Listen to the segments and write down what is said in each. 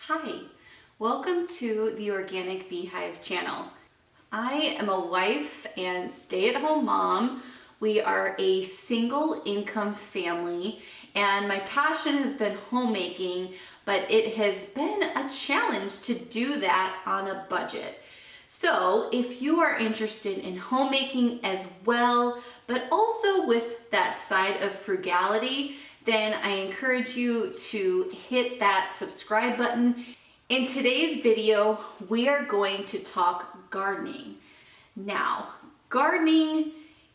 Hi, welcome to the Organic Beehive channel. I am a wife and stay-at-home mom. We are a single income family and my passion has been homemaking, but it has been a challenge to do that on a budget. So if you are interested in homemaking as well, but also with that side of frugality, then I encourage you to hit that subscribe button. In today's video, we are going to talk gardening. Now, gardening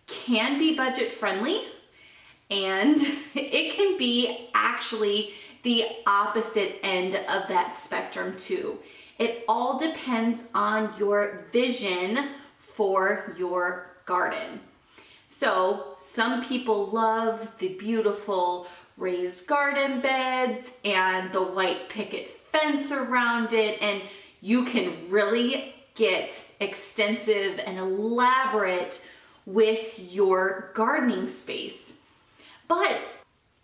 can be budget friendly and it can be actually the opposite end of that spectrum too. It all depends on your vision for your garden. So some people love the beautiful raised garden beds and the white picket fence around it, and you can really get extensive and elaborate with your gardening space. But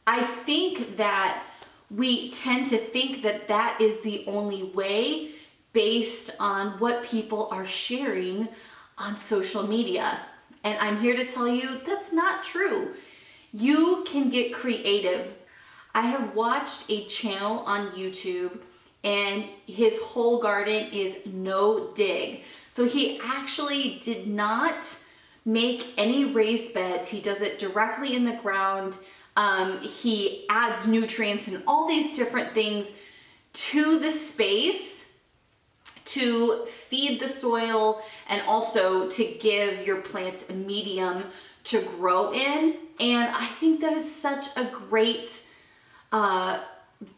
I think that we tend to think that that is the only way based on what people are sharing on social media. And I'm here to tell you that's not true. You can get creative. I have watched a channel on YouTube and his whole garden is no dig. So he actually did not make any raised beds. He does it directly in the ground. He adds nutrients and all these different things to the space to feed the soil and also to give your plants a medium to grow in. And I think that is such a great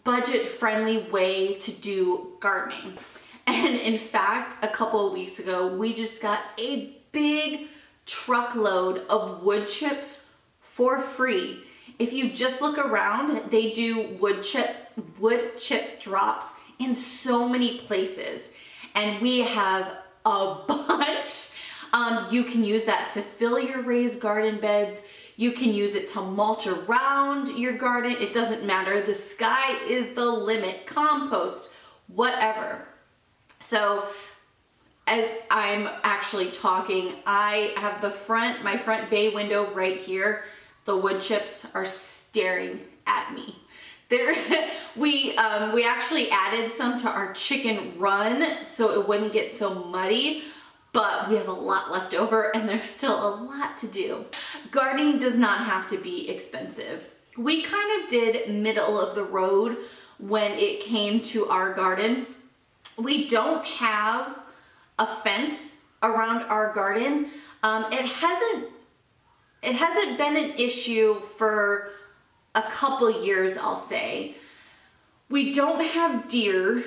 budget-friendly way to do gardening. And in fact, a couple of weeks ago, we just got a big truckload of wood chips for free. If you just look around, they do wood chip drops in so many places. And we have a bunch. You can use that to fill your raised garden beds. You can use it to mulch around your garden. It doesn't matter. The sky is the limit. Compost, whatever. So as I'm actually talking, I have my front bay window right here. The wood chips are staring at me. We actually added some to our chicken run so it wouldn't get so muddy, but we have a lot left over and there's still a lot to do. Gardening does not have to be expensive. We kind of did middle of the road when it came to our garden. We don't have a fence around our garden. It hasn't been an issue for a couple years, I'll say. We don't have deer.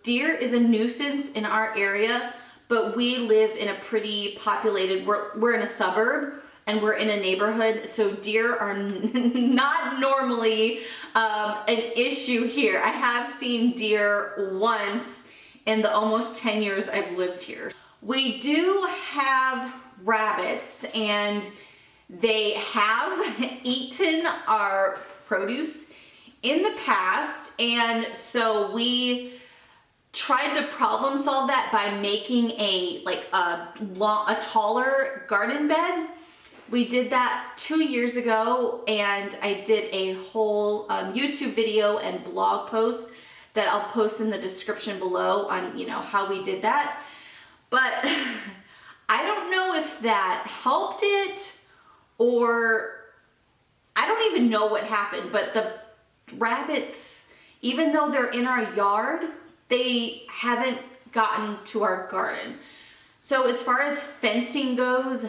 Deer is a nuisance in our area, but we live in a pretty populated, we're in a suburb and we're in a neighborhood, so deer are not normally an issue here. I have seen deer once in the almost 10 years I've lived here. We do have rabbits and they have eaten our produce in the past, and so we tried to problem solve that by making a taller garden bed. We did that 2 years ago, and I did a whole YouTube video and blog post that I'll post in the description below on how we did that. But I don't know if that helped it or I don't even know what happened, but the rabbits, even though they're in our yard, they haven't gotten to our garden. So as far as fencing goes,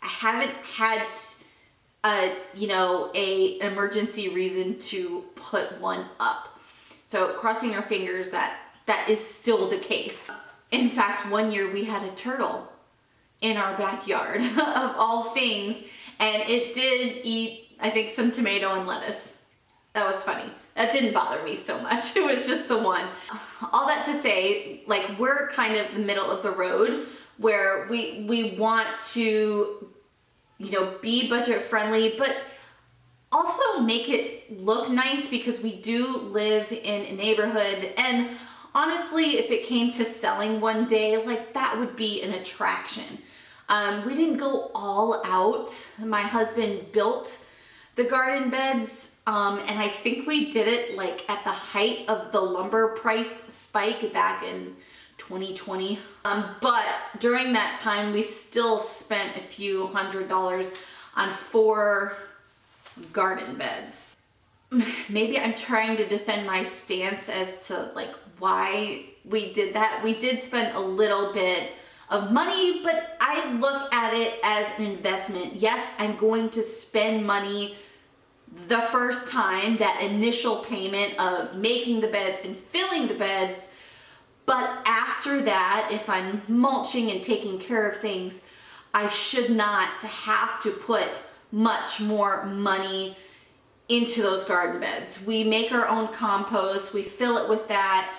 I haven't had an emergency reason to put one up. So crossing our fingers that is still the case. In fact, one year we had a turtle in our backyard of all things, and it did eat, I think, some tomato and lettuce. That was funny. That didn't bother me so much. It was just the one. All that to say, we're kind of the middle of the road where we want to, be budget friendly, but also make it look nice because we do live in a neighborhood, and honestly, if it came to selling one day, like that would be an attraction. We didn't go all out. My husband built the garden beds, and I think we did it like at the height of the lumber price spike back in 2020. But during that time, we still spent a few $100s on 4 garden beds. Maybe I'm trying to defend my stance as to like why we did that. We did spend a little bit of money, but I look at it as an investment. Yes, I'm going to spend money the first time, that initial payment of making the beds and filling the beds. But after that, if I'm mulching and taking care of things, I should not have to put much more money into those garden beds. We make our own compost, we fill it with that.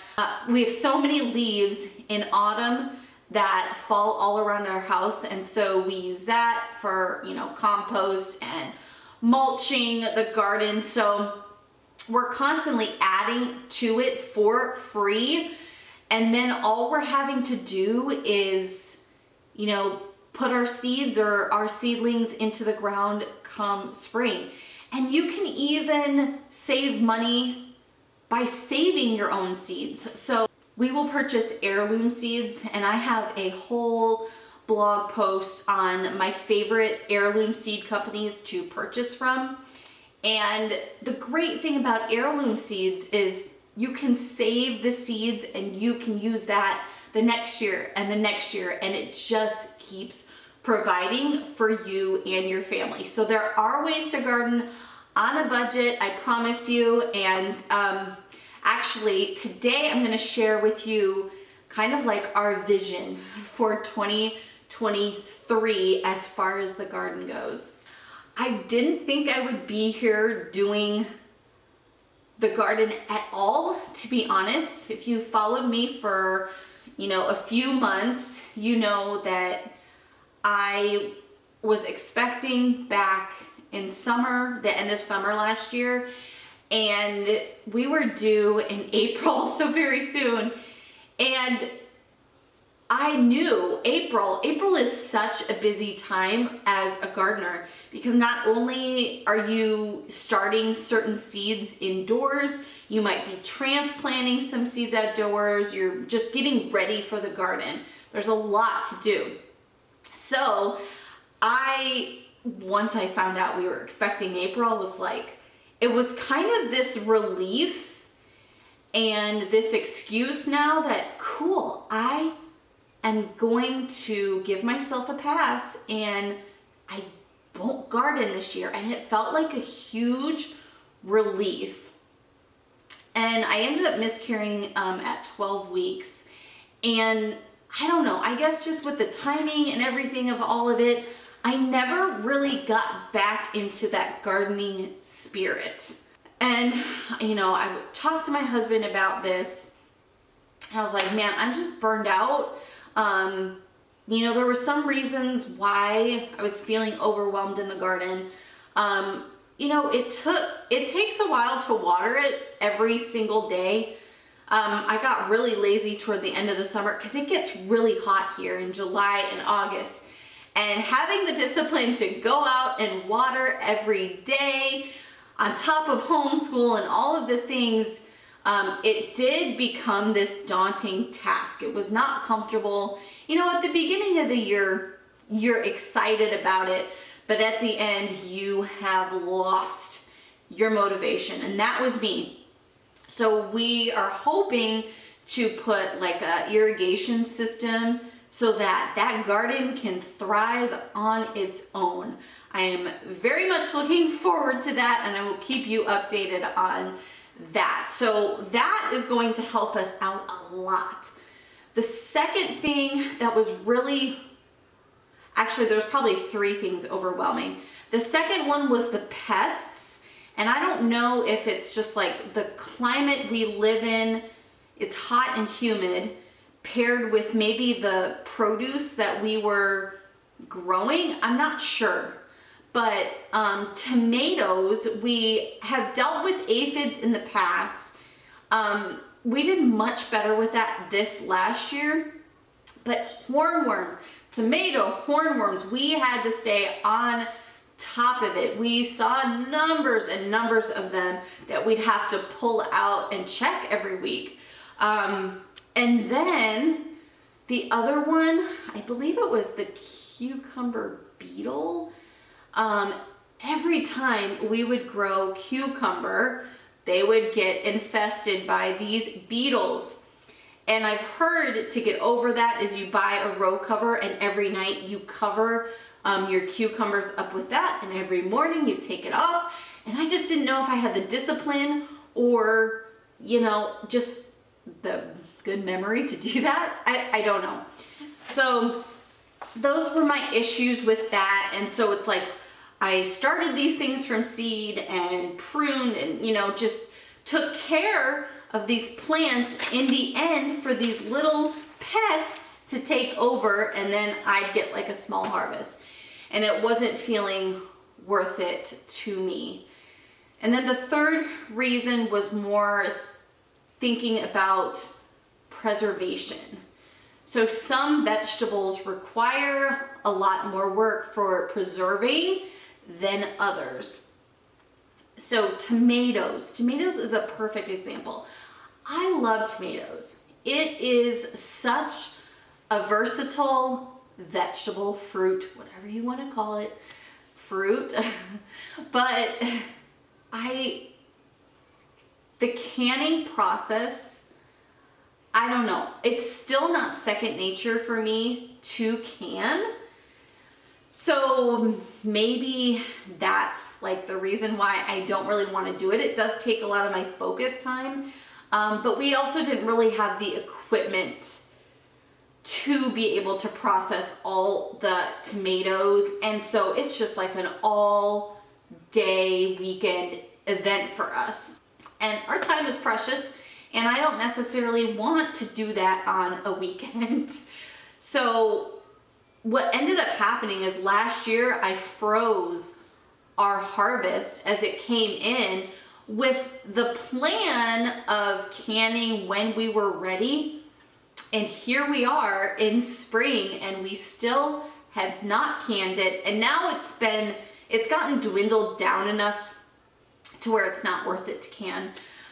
We have so many leaves in autumn that fall all around our house, and so we use that for, you know, compost and mulching the garden. So we're constantly adding to it for free, and then all we're having to do is, you know, put our seeds or our seedlings into the ground come spring. And you can even save money by saving your own seeds. So we will purchase heirloom seeds, and I have a whole blog post on my favorite heirloom seed companies to purchase from. And the great thing about heirloom seeds is you can save the seeds and you can use that the next year and the next year, and it just keeps providing for you and your family. So there are ways to garden on a budget, I promise you. And actually today I'm going to share with you kind of like our vision for 2023 as far as the garden goes. I didn't think I would be here doing the garden at all, to be honest. If you followed me for, you know, a few months, you know that I was expecting back in summer, the end of summer last year, and we were due in April, so very soon. And I knew April is such a busy time as a gardener, because not only are you starting certain seeds indoors, you might be transplanting some seeds outdoors, you're just getting ready for the garden. There's a lot to do. So once I found out we were expecting April, was like, it was kind of this relief and this excuse now that, cool, I am going to give myself a pass and I won't garden this year. And it felt like a huge relief. And I ended up miscarrying at 12 weeks. And I don't know, I guess just with the timing and everything of all of it, I never really got back into that gardening spirit. And, you know, I talked to my husband about this, and I was like, man, I'm just burned out. You know, there were some reasons why I was feeling overwhelmed in the garden. You know, it takes a while to water it every single day. I got really lazy toward the end of the summer because it gets really hot here in July and August. And having the discipline to go out and water every day on top of homeschool and all of the things, it did become this daunting task. It was not comfortable. You know, at the beginning of the year, you're excited about it, but at the end, you have lost your motivation, and that was me. So we are hoping to put like a irrigation system so that that garden can thrive on its own. I am very much looking forward to that, and I will keep you updated on that. So that is going to help us out a lot. The second thing that was really, actually there's probably 3 things overwhelming. The second one was the pests, and I don't know if it's just like the climate we live in, it's hot and humid, paired with maybe the produce that we were growing, I'm not sure. But tomatoes, we have dealt with aphids in the past. We did much better with that this last year. But hornworms, tomato hornworms, we had to stay on top of it. We saw numbers and numbers of them that we'd have to pull out and check every week. And then the other one, I believe it was the cucumber beetle. Every time we would grow cucumber, they would get infested by these beetles. And I've heard to get over that is you buy a row cover, and every night you cover your cucumbers up with that, and every morning you take it off. And I just didn't know if I had the discipline or, you know, just the good memory to do that. I don't know. So those were my issues with that. And so it's like I started these things from seed and pruned and, you know, just took care of these plants in the end for these little pests to take over, and then I'd get like a small harvest. And it wasn't feeling worth it to me. And then the third reason was more thinking about preservation. So some vegetables require a lot more work for preserving than others. So tomatoes is a perfect example. I love tomatoes. It is such a versatile vegetable, fruit, whatever you want to call it, fruit. But the canning process, I don't know. It's still not second nature for me to can. So maybe that's like the reason why I don't really want to do it. It does take a lot of my focus time, but we also didn't really have the equipment to be able to process all the tomatoes. And so it's just like an all day weekend event for us. And our time is precious, and I don't necessarily want to do that on a weekend. So what ended up happening is last year I froze our harvest as it came in with the plan of canning when we were ready. And here we are in spring, and we still have not canned it. And now it's gotten dwindled down enough to where it's not worth it to can.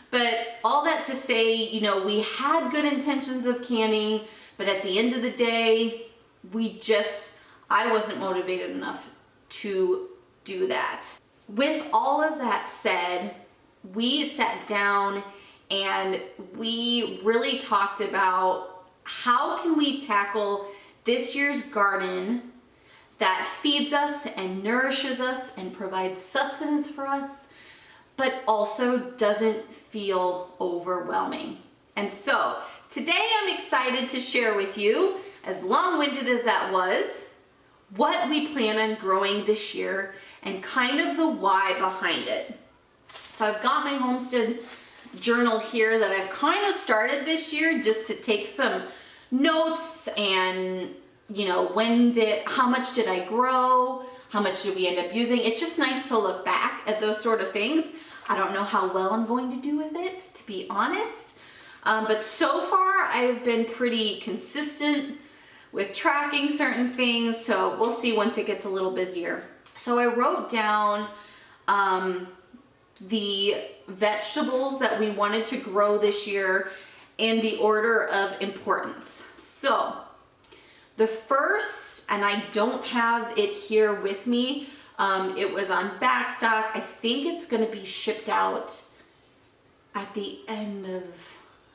But all that to say, you know, we had good intentions of canning, but at the end of the day, I wasn't motivated enough to do that. With all of that said, we sat down and we really talked about how can we tackle this year's garden that feeds us and nourishes us and provides sustenance for us, but also doesn't feel overwhelming. And so today I'm excited to share with you, as long-winded as that was, what we plan on growing this year and kind of the why behind it. So I've got my homestead journal here that I've kind of started this year just to take some notes and, you know, how much did I grow? How much did we end up using? It's just nice to look back at those sort of things. I don't know how well I'm going to do with it, to be honest. But so far I've been pretty consistent with tracking certain things. So we'll see once it gets a little busier. So I wrote down the vegetables that we wanted to grow this year in the order of importance. So the first, and I don't have it here with me, it was on backstock. I think it's going to be shipped out at the end of,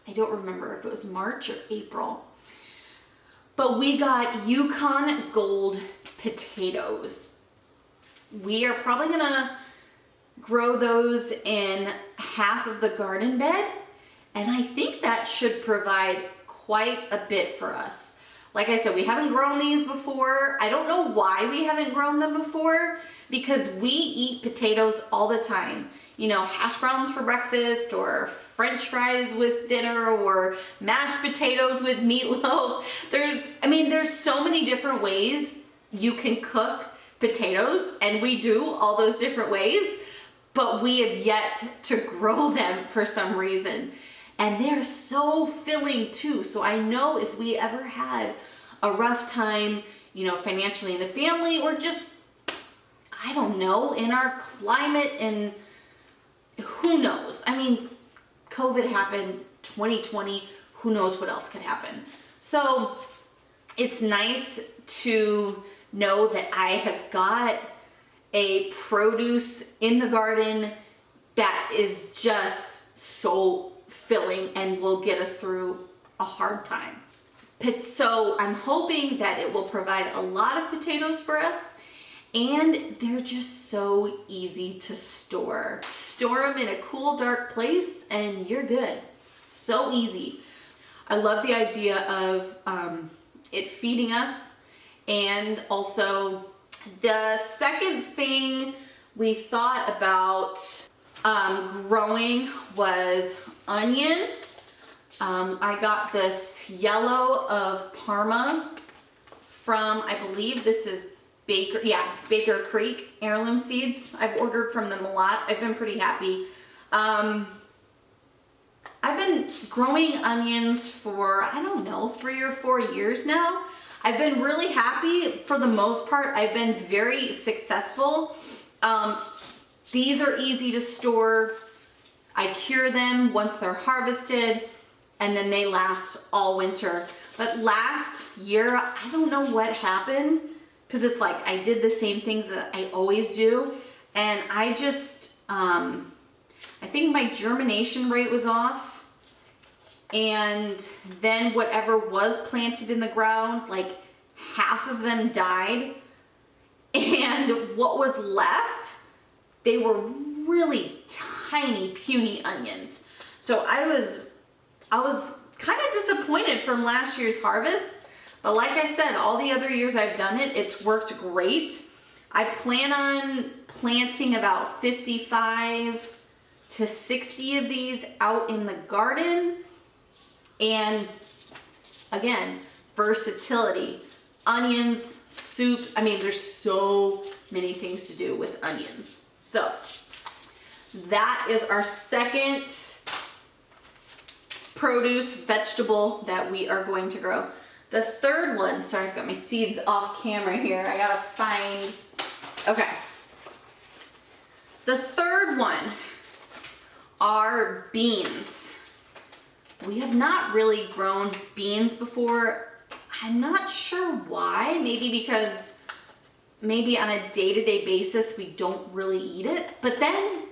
I don't remember if it was March or April. But we got Yukon Gold potatoes. We are probably going to grow those in half of the garden bed, and I think that should provide quite a bit for us. Like I said, we haven't grown these before. I don't know why we haven't grown them before, because we eat potatoes all the time. You know, hash browns for breakfast, or French fries with dinner, or mashed potatoes with meatloaf. There's so many different ways you can cook potatoes, and we do all those different ways, but we have yet to grow them for some reason. And they're so filling too. So I know if we ever had a rough time, you know, financially in the family, or just, I don't know, in our climate, and who knows? I mean, COVID happened, 2020, who knows what else could happen. So it's nice to know that I have got a produce in the garden that is just so filling and will get us through a hard time. So I'm hoping that it will provide a lot of potatoes for us, and they're just so easy to store. Store them in a cool, dark place and you're good. So easy. I love the idea of it feeding us. And also the second thing we thought about growing was onion. I got this yellow of Parma from, I believe this is Baker Creek Heirloom seeds. I've ordered from them a lot. I've been pretty happy. I've been growing onions for, I don't know, 3 or 4 years now. I've been really happy for the most part. I've been very successful. These are easy to store. I cure them once they're harvested, and then they last all winter. But last year, I don't know what happened, because it's like I did the same things that I always do, and I just, I think my germination rate was off, and then whatever was planted in the ground, like half of them died, and what was left, they were really tiny, puny onions. So I was kind of disappointed from last year's harvest. But like I said, all the other years I've done it, it's worked great. I plan on planting about 55 to 60 of these out in the garden. And again, versatility. Onions, soup, I mean, there's so many things to do with onions. So that is our second produce vegetable that we are going to grow. The third one, sorry, I've got my seeds off camera here. I gotta find, okay. The third one are beans. We have not really grown beans before. I'm not sure why. Maybe because maybe on a day-to-day basis we don't really eat it. But then,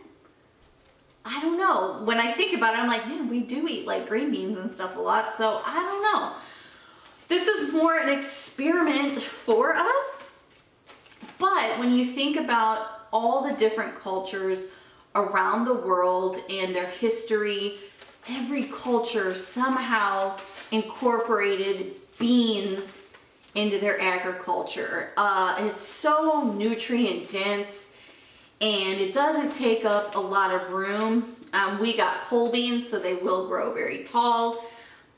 I don't know. When I think about it, I'm like, man, we do eat like green beans and stuff a lot. So I don't know. This is more an experiment for us, but when you think about all the different cultures around the world and their history, every culture somehow incorporated beans into their agriculture. It's so nutrient dense, and it doesn't take up a lot of room. We got pole beans, so they will grow very tall,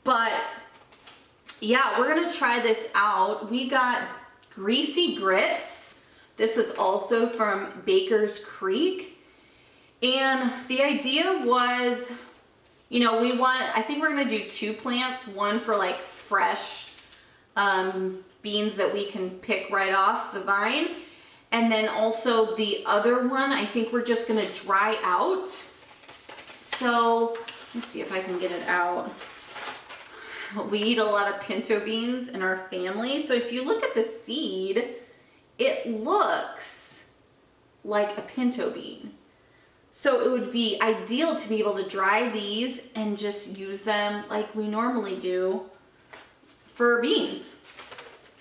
but yeah, we're gonna try this out. We got greasy grits. This is also from Baker's Creek. And the idea was, you know, I think we're gonna do 2 plants, one for like fresh beans that we can pick right off the vine. And then also the other one, I think we're just gonna dry out. So let's see if I can get it out. We eat a lot of pinto beans in our family. So if you look at the seed, it looks like a pinto bean. So it would be ideal to be able to dry these and just use them like we normally do for beans.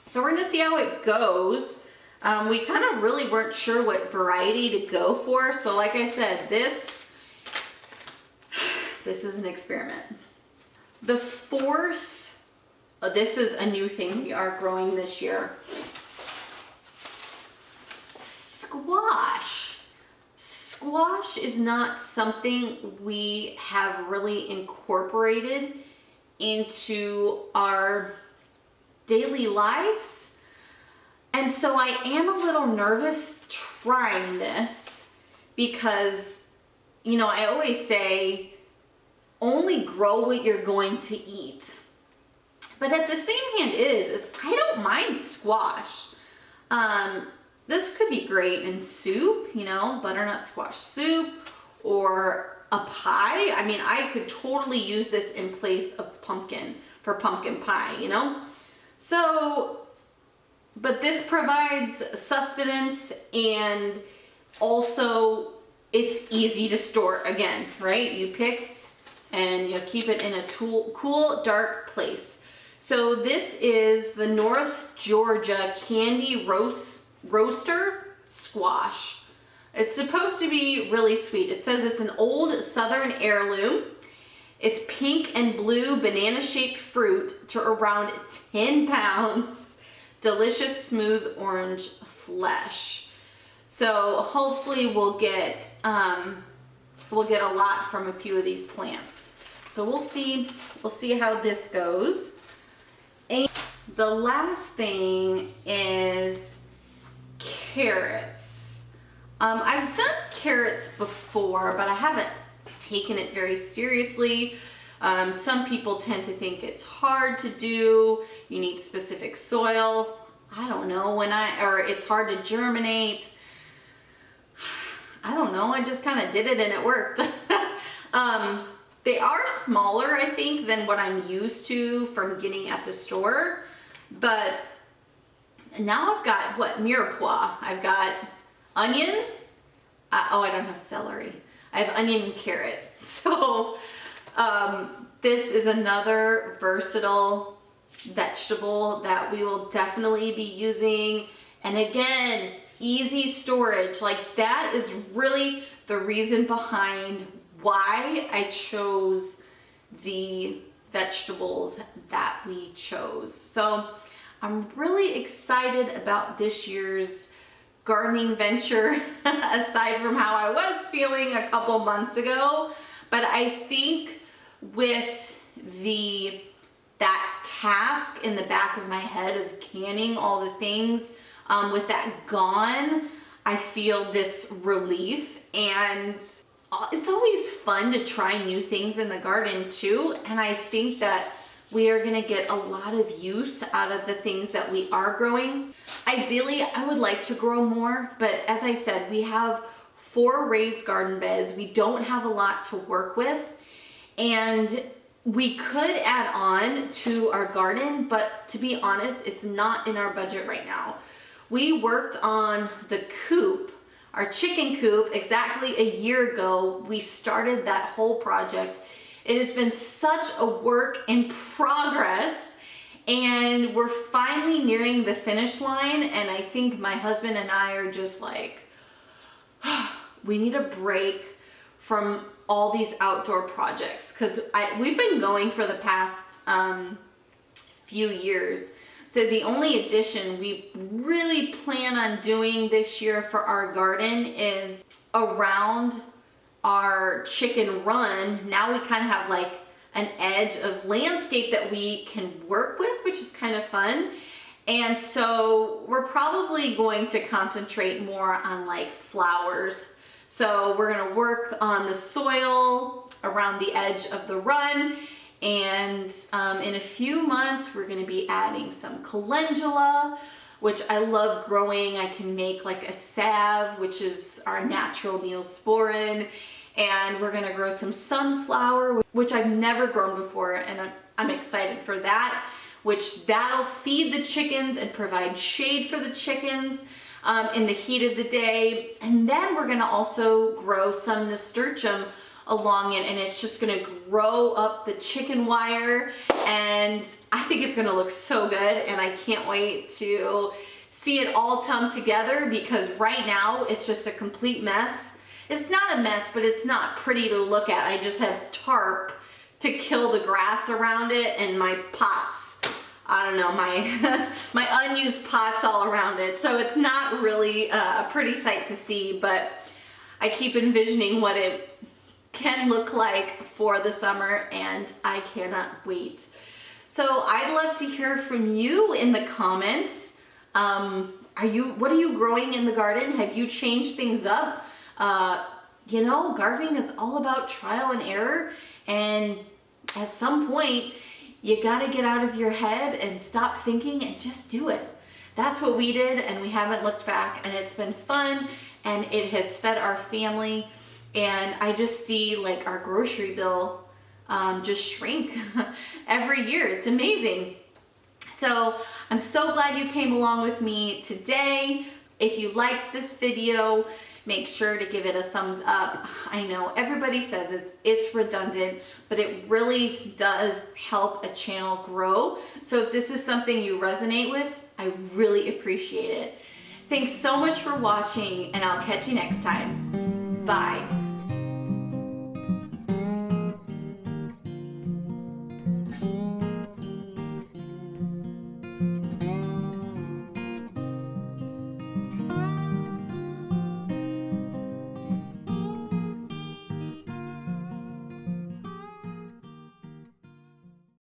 So we're gonna see how it goes. We kind of really weren't sure what variety to go for. So like I said, this is an experiment. The fourth, this is a new thing we are growing this year. Squash. Squash is not something we have really incorporated into our daily lives. And so I am a little nervous trying this because, you know, I always say only grow what you're going to eat. But at the same hand is I don't mind squash. This could be great in soup, you know, butternut squash soup or a pie. I mean, I could totally use this in place of pumpkin for pumpkin pie, you know? So, but this provides sustenance and also it's easy to store again, right? You pick and you keep it in a cool, dark place. So this is the North Georgia Candy Roaster Squash. It's supposed to be really sweet. It says it's an old Southern heirloom. It's pink and blue banana-shaped fruit to around 10 pounds. Delicious, smooth orange flesh. So hopefully we'll get a lot from a few of these plants. So we'll see how this goes. And the last thing is carrots. I've done carrots before, but I haven't taken it very seriously. Some people tend to think it's hard to do. You need specific soil. I don't know or it's hard to germinate. I don't know. I just kind of did it and it worked. They are smaller, I think, than what I'm used to from getting at the store. But now I've got mirepoix. I've got onion. I don't have celery. I have onion and carrot. So this is another versatile vegetable that we will definitely be using. And again, easy storage. Like that is really the reason behind why I chose the vegetables that we chose. So I'm really excited about this year's gardening venture aside from how I was feeling a couple months ago. But I think with that task in the back of my head of canning all the things, with that gone, I feel this relief. And it's always fun to try new things in the garden too. And I think that we are gonna get a lot of use out of the things that we are growing. Ideally, I would like to grow more, but as I said, we have 4 raised garden beds. We don't have a lot to work with. And we could add on to our garden, but to be honest, it's not in our budget right now. We worked on the coop, our chicken coop, exactly a year ago. We started that whole project. It has been such a work in progress, and we're finally nearing the finish line. And I think my husband and I are just like, we need a break from all these outdoor projects, because we've been going for the past few years. So the only addition we really plan on doing this year for our garden is around our chicken run. Now we kind of have like an edge of landscape that we can work with, which is kind of fun. And so we're probably going to concentrate more on like flowers. So we're gonna work on the soil around the edge of the run. And in a few months, we're gonna be adding some calendula, which I love growing. I can make like a salve, which is our natural neosporin. And we're gonna grow some sunflower, which I've never grown before, and I'm excited for that, which that'll feed the chickens and provide shade for the chickens in the heat of the day. And then we're gonna also grow some nasturtium along it, and it's just gonna grow up the chicken wire, and I think it's gonna look so good, and I can't wait to see it all come together, because right now it's just a complete mess. It's not a mess, but it's not pretty to look at. I just have tarp to kill the grass around it, and my pots, I don't know, my unused pots all around it. So it's not really a pretty sight to see, but I keep envisioning what it can look like for the summer, and I cannot wait. So I'd love to hear from you in the comments. what are you growing in the garden? Have you changed things up? You know, gardening is all about trial and error, and at some point you got to get out of your head and stop thinking and just do it. That's what we did, and we haven't looked back, and it's been fun, and it has fed our family. And I just see like our grocery bill just shrink every year. It's amazing. So I'm so glad you came along with me today. If you liked this video, make sure to give it a thumbs up. I know everybody says it's redundant, but it really does help a channel grow. So if this is something you resonate with, I really appreciate it. Thanks so much for watching, and I'll catch you next time. Bye.